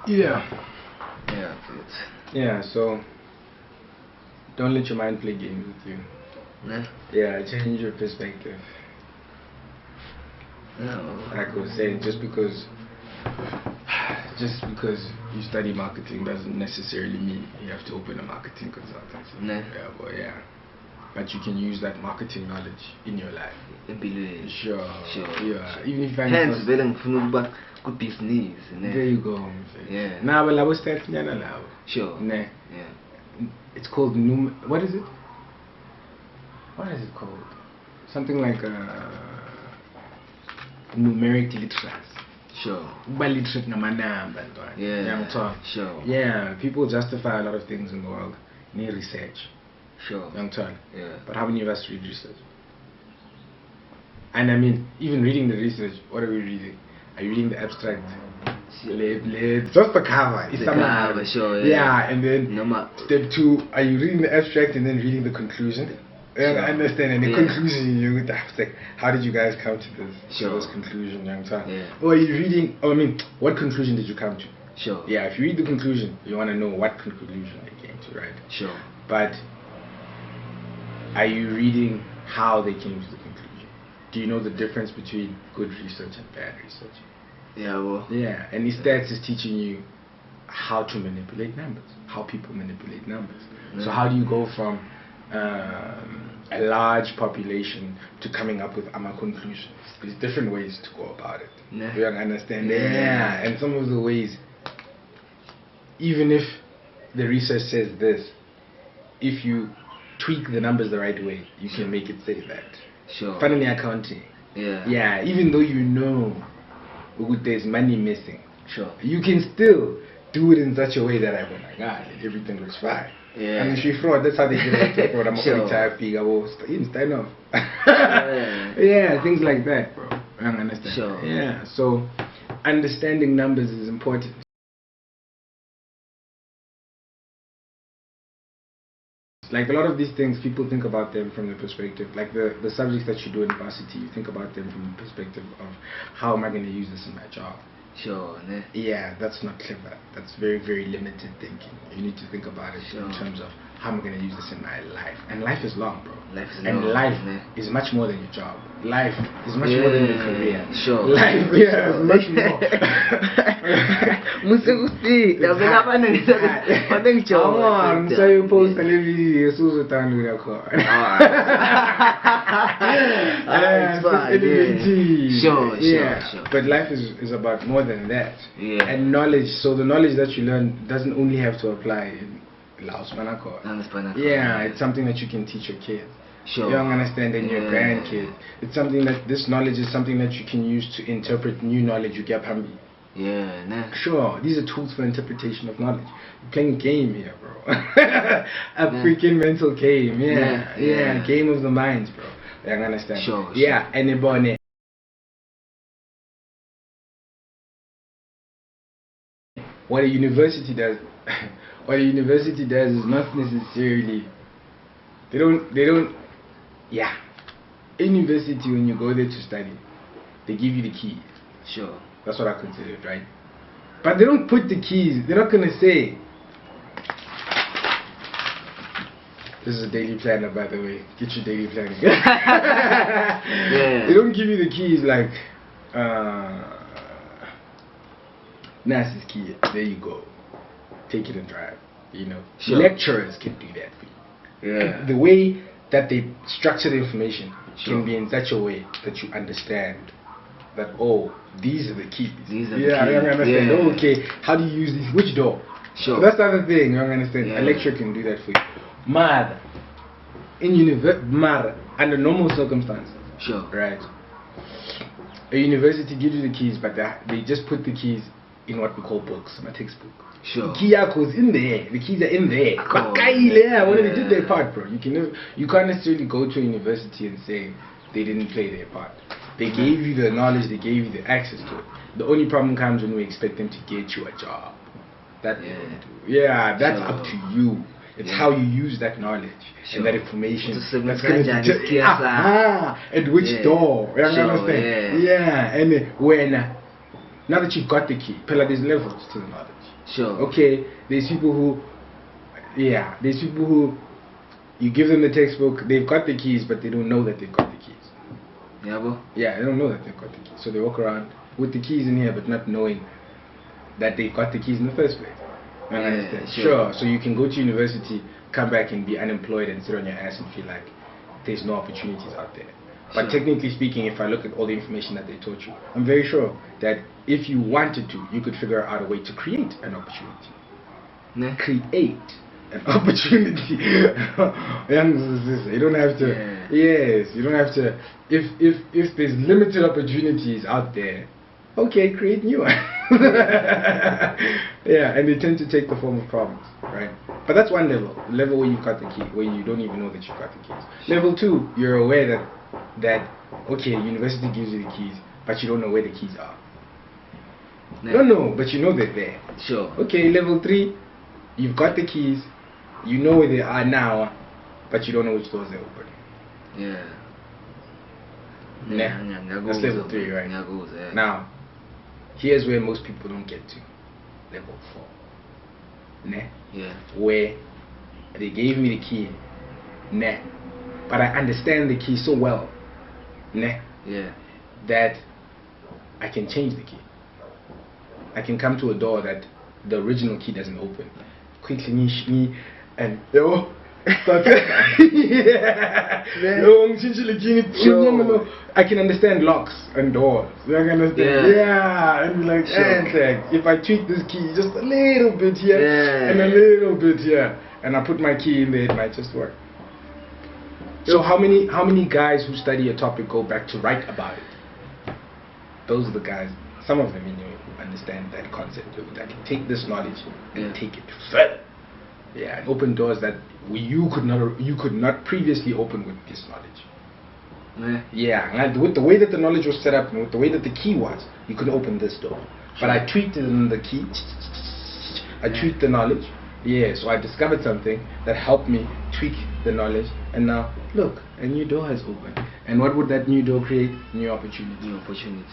Yeah. Yeah, Yeah, so don't let your mind play games with you. nah. Yeah, change your perspective. No. Like I was saying, just because you study marketing doesn't necessarily mean you have to open a marketing consultancy. Nah. Yeah, but yeah. But you can use that marketing knowledge in your life. Sure. Yeah. Even if I hence good business. There you go. Yeah. Now, but I was starting now. Sure. Nah. Yeah. It's called what is it? What is it called? Something like numeric literacy. Sure. Literate number. Yeah. Sure. Yeah, people justify a lot of things in the world. Need research. Sure. Yeah. But how many of us read research? And I mean, even reading the research, what are we reading? Are you reading the abstract? Just the cover. The cover, sure. Yeah, and then step 2, are you reading the abstract and then reading the conclusion? Sure. I understand. And the conclusion, you with the abstract. How did you guys come to this? Sure. This conclusion, young time? Yeah. Or are you reading? What conclusion did you come to? Sure. Yeah. If you read the conclusion, you want to know what conclusion they came to, right? Sure. But are you reading how they came to the conclusion? Do you know the difference between good research and bad research? Yeah, well. Yeah, and stats is teaching you how to manipulate numbers, how people manipulate numbers. So how do you go from a large population to coming up with conclusions? There's different ways to go about it. Yeah. You understand? Yeah, and some of the ways, even if the research says this, if you tweak the numbers the right way, you can make it say that. Sure. Finally, accounting. Yeah. Yeah, even though you know there's money missing, sure, you can still do it in such a way that everything looks fine. Yeah. I mean, she fraud. That's how they get it to fraud. I'm Sure. Yeah, things like that, bro. I don't understand. Sure. Yeah. So, understanding numbers is important. Like a lot of these things, people think about them from the perspective, like the subjects that you do in varsity, you think about them from the perspective of how am I going to use this in my job? Sure. Ne? Yeah, that's not clever. That's very, very limited thinking. You need to think about it in terms of how am I going to use this in my life? And life is long, bro. Life is and long, life ne? is much more than your job. Life is much more than your career. Sure. Life, yeah, is much more. So you post a video, so Sure. But life is about more than that. Yeah. And knowledge, so the knowledge that you learn doesn't only have to apply in Laos Manako. Yeah, it's something that you can teach your kids. Sure. You don't understand, and your grandkids. It's something that this knowledge is something that you can use to interpret new knowledge you get from me. Yeah, nah. Sure, these are tools for interpretation of knowledge. You're playing a game here, bro. A freaking mental game. Yeah, game of the minds, bro. You understand? Sure. Yeah, and about what a university does is not necessarily they don't yeah. In university, when you go there to study, they give you the keys. Sure. That's what I consider it, right? But they don't put the keys. They're not gonna say this is a daily planner, by the way. Get your daily planning. Yeah. They don't give you the keys like NASA's key. There you go. Take it and drive. You know. Sure. Lecturers can do that for you. Yeah. And the way that they structure the information Sure. can be in such a way that you understand that these are the keys. These are the keys. You understand. Yeah. Okay, how do you use this? Which door? Sure. So that's the other thing. You understand? Yeah. A lecturer can do that for you. Mad. Under normal circumstances. Sure. Right. A university gives you the keys, but they just put the keys in what we call books, my textbook. Sure. The key is in there. The keys are in there. When they did their part, bro. You can't necessarily go to a university and say they didn't play their part. They gave you the knowledge, they gave you the access to it. The only problem comes when we expect them to get you a job. That they don't do. Yeah, that's up to you. It's how you use that knowledge and that information. That's and which door. You understand? Yeah, and when Now that you've got the key, Pella, there's levels to the knowledge. Sure. Okay, there's people who you give them the textbook, they've got the keys, but they don't know that they've got the keys. Yeah, bro. Yeah, they don't know that they've got the keys. So they walk around with the keys in here, but not knowing that they've got the keys in the first place. I understand. Sure. So you can go to university, come back and be unemployed and sit on your ass and feel like there's no opportunities out there. But technically speaking, if I look at all the information that they taught you, I'm very sure that if you wanted to, you could figure out a way to create an opportunity. Create an opportunity. You don't have to. Yes, you don't have to. If there's limited opportunities out there, okay, create new ones. Yeah, and they tend to take the form of problems, right? But that's one level. The level where you've got the key, where you don't even know that you've got the keys. Level 2, you're aware that okay, university gives you the keys, but you don't know where the keys are. You don't know, but you know they're there. Sure. Okay, level 3, you've got the keys, you know where they are now, but you don't know which doors they're opening. Yeah. That's level 3, right? Now, here's where most people don't get to. Level 4. Yeah. Where they gave me the key. But I understand the key so well. Yeah. That I can change the key. I can come to a door that the original key doesn't open. Quickly me and I can understand locks and doors. You understand? Yeah. And like, if I tweak this key just a little bit here and a little bit here, and I put my key in there, it might just work. So how many guys who study a topic go back to write about it? Those are the guys. Some of them, who understand that concept, that can take this knowledge and take it further. Yeah, and open doors that you could not previously open with this knowledge. Yeah, and with the way that the knowledge was set up and with the way that the key was, you could open this door. But I tweaked it in the key. I tweaked the knowledge. Yeah, so I discovered something that helped me tweak the knowledge, and now look, a new door has opened. And what would that new door create? New opportunities. New opportunities.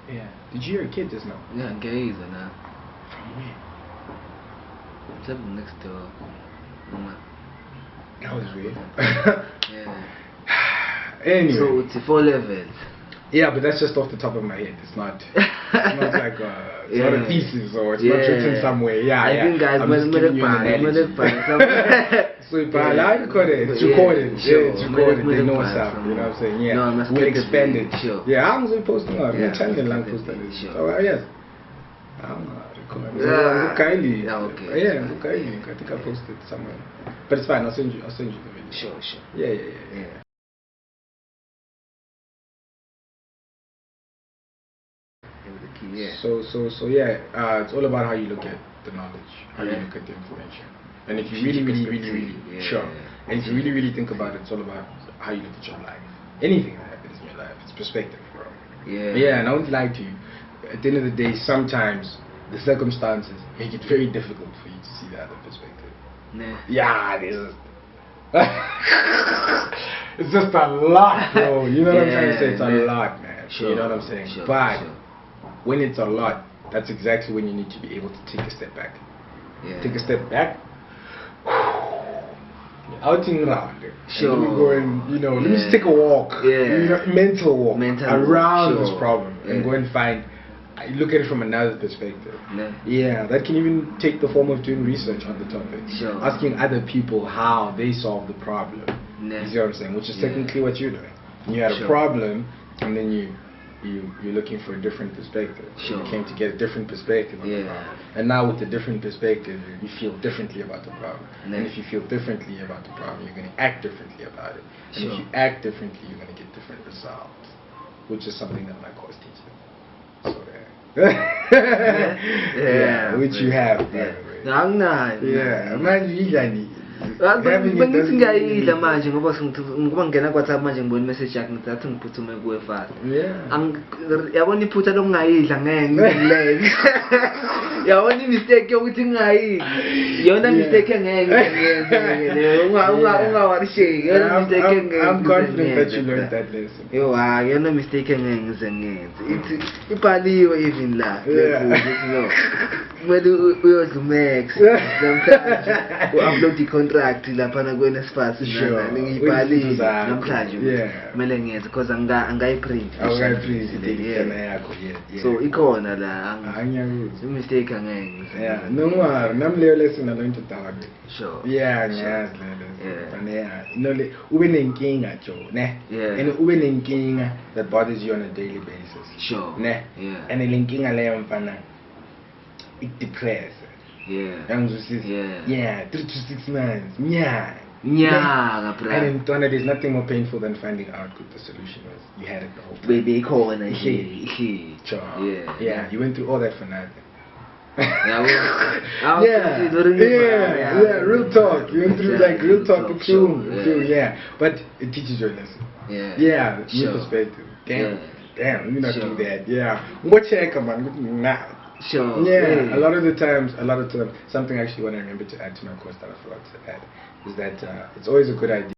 Yeah. Did you hear a kid just now? Yeah, gays and From where? Jabu next door. That was weird. Yeah. Anyway. So it's 4 levels. Yeah, but that's just off the top of my head. It's not like it's not a thesis or it's not written somewhere. Yeah, I think guys, I'm just giving you an analogy. So it's recorded. It's recorded. Yeah, it's recorded. They know what's up. You know what I'm saying? Yeah. No, We'll expand it. Sure. Yeah, I'm going to post it. Yeah, So yes. I'm recording. Yeah, okay. Yeah, I think I posted it somewhere. But it's fine. I'll send you the video. Sure. Yeah. Yeah. So it's all about how you look at the knowledge, how you look at the information. And if you really and if you really think about it, it's all about how you look at your life. Anything that happens in your life, it's perspective, bro. Yeah, and I won't lie to you. At the end of the day, sometimes the circumstances make it very difficult for you to see the other perspective. Yeah, it's just a lot, bro. You know what I'm trying to say? It's a lot, man. You know what I'm saying? But when it's a lot, that's exactly when you need to be able to take a step back. Take a step back. Outing around. Let me go and let me just take a walk. Mental walk around this problem and go and look at it from another perspective. Yeah, that can even take the form of doing research on the topic. Asking other people how they solve the problem. You see what I'm saying? Which is technically what you're doing. You had a problem and then you're looking for a different perspective. You came to get a different perspective on the problem. And now with a different perspective, you feel differently about the problem. And if you feel differently about the problem, you're going to act differently about it. And if you act differently, you're going to get different results. Which is something that my course teaches. So which you have, by the way. Having it doesn't Bengingayidla mean- manje ngoba ngoba ngena WhatsApp manje ngibona message yakhe ngithi ngiphuthume kuwe fast. Yeah. Yabona iphutha lokungayidla ngeke ngileke. Yabona imistake yokuthi ngingayidli. Yona mistake engeke ngiyenze. Ungawarisheki. Yona mistake engeke. I'm confident that you learned that lesson. Yo, yona mistake engeke ngize ngiyenze. Ithi ibhaliwe even la. No. Kumele uyodlumex. Namhlanje u-upload i-contract lapha na ku-Oneness ngiyibhalile namhlanje kumele ngiyenze because angayiprint. So ikhona la mistake angeke ngize. Yeah, no more. Namleyo lesson I learned it the hard way. Sure. Yeah, ngiyazi le lesson. No le ube nenkinga jo, ne? Yeah. And ube nenkinga that bothers you on a daily basis. Sure. Ne? Yeah. And le nkinga leyo mfana it depress. Yeah. Yeah, 3 to 6 months. Yeah. Yeah, and in Twana, there's nothing more painful than finding out what the solution was. You had it the whole time. Baby, call and Yeah, you went through all that for nothing. Real talk. You went through like real talk. Yeah, but it teaches you a lesson. Yeah, new perspective. Damn, let me not do that. Yeah, what check, man? Nah. Sure. Yeah, a lot of times, something I actually want to remember to add to my course that I forgot to add is that it's always a good idea.